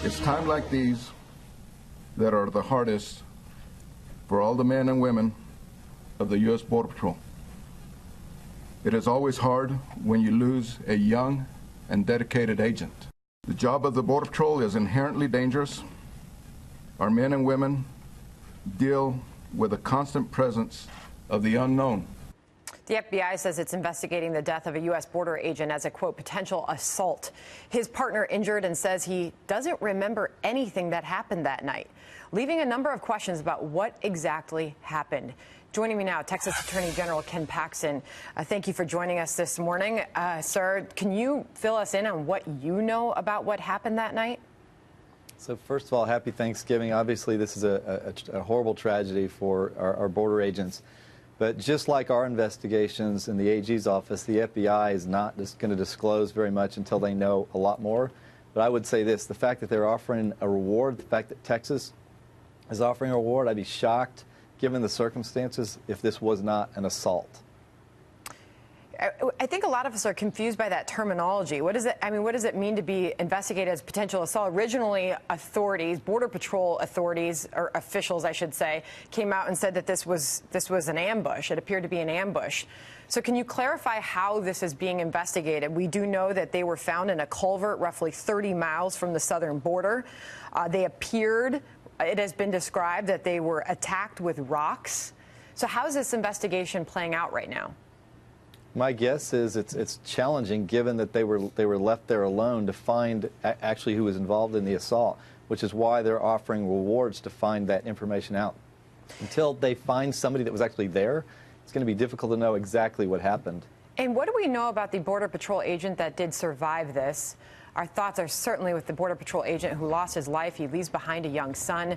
It's times like these that are the hardest for all the men and women of the U.S. Border Patrol. It is always hard when you lose a young and dedicated agent. The job of the Border Patrol is inherently dangerous. Our men and women deal with a constant presence of the unknown. The FBI says it's investigating the death of a U.S. border agent as a, quote, potential assault. His partner injured and says he doesn't remember anything that happened that night, leaving a number of questions about what exactly happened. Joining me now, Texas Attorney General Ken Paxton. Thank you for joining us this morning. Sir, can you fill us in on what you know about what happened that night? So first of all, happy Thanksgiving. Obviously, this is a horrible tragedy for our border agents. But just like our investigations in the AG's office, the FBI is not just going to disclose very much until they know a lot more. But I would say this, the fact that they're offering a reward, the fact that Texas is offering a reward, I'd be shocked, given the circumstances, if this was not an assault. I think a lot of us are confused by that terminology. What does it, what does it mean to be investigated as potential assault? Originally, authorities, Border Patrol authorities, or officials, I should say, came out and said that this was an ambush. It appeared to be an ambush. So can you clarify how this is being investigated? We do know that they were found in a culvert roughly 30 miles from the southern border. They appeared, it has been described, that they were attacked with rocks. So how is this investigation playing out right now? My guess is it's challenging, given that they were left there alone, to find actually who was involved in the assault, which is why they're offering rewards to find that information out. Until they find somebody that was actually there, it's going to be difficult to know exactly what happened. And what do we know about the Border Patrol agent that did survive this? Our thoughts are certainly with the Border Patrol agent who lost his life. He leaves behind a young son.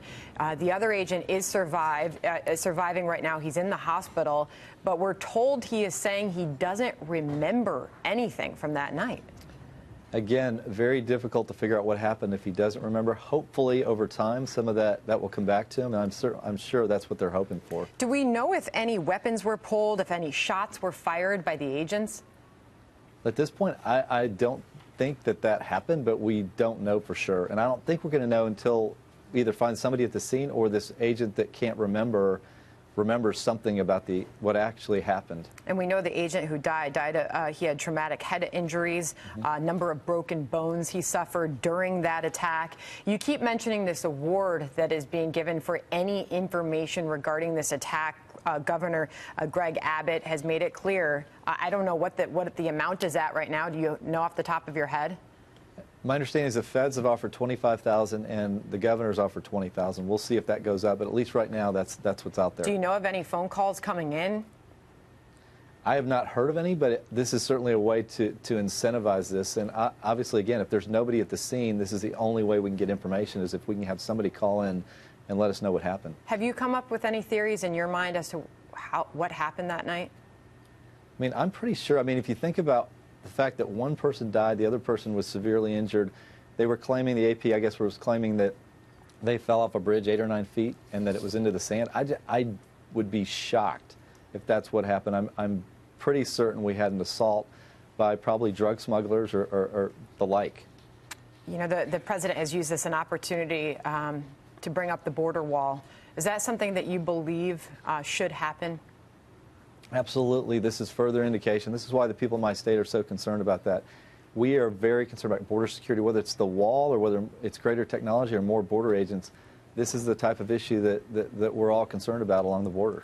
The other agent is surviving right now. He's in the hospital, but we're told he is saying he doesn't remember anything from that night. Again, very difficult to figure out what happened if he doesn't remember. Hopefully, over time, some of that will come back to him, and I'm sure that's what they're hoping for. Do we know if any weapons were pulled, if any shots were fired by the agents? At this point, I don't think that happened, but we don't know for sure. And I don't think we're going to know until we either find somebody at the scene or this agent that can't remembers something about what actually happened. And we know the agent who died, he had traumatic head injuries, a number of broken bones he suffered during that attack. You keep mentioning this award that is being given for any information regarding this attack. Governor Greg Abbott has made it clear. I don't know what the amount is at right now. Do you know off the top of your head? My understanding is the feds have offered $25,000 and the governor's offered $20,000. We'll see if that goes up, but at least right now, that's what's out there. Do you know of any phone calls coming in? I have not heard of any, but this is certainly a way to incentivize this. And obviously, again, if there's nobody at the scene, this is the only way we can get information, is if we can have somebody call in and let us know what happened. Have you come up with any theories in your mind as to what happened that night? I mean, I'm pretty sure. I mean, if you think about the fact that one person died, the other person was severely injured, they were claiming, the AP, I guess, was claiming that they fell off a bridge 8 or 9 feet and that it was into the sand. I would be shocked if that's what happened. I'm pretty certain we had an assault by probably drug smugglers or the like. You know, the president has used this as an opportunity to bring up the border wall. Is that something that you believe should happen? Absolutely. This is further indication. This is why the people in my state are so concerned about that. We are very concerned about border security, whether it's the wall or whether it's greater technology or more border agents. This is the type of issue that we're all concerned about along the border.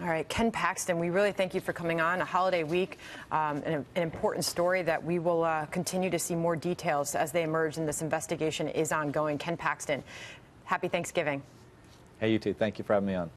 All right, Ken Paxton, we really thank you for coming on a holiday week, an important story that we will continue to see more details as they emerge, and this investigation is ongoing. Ken Paxton, happy Thanksgiving. Hey, you too. Thank you for having me on.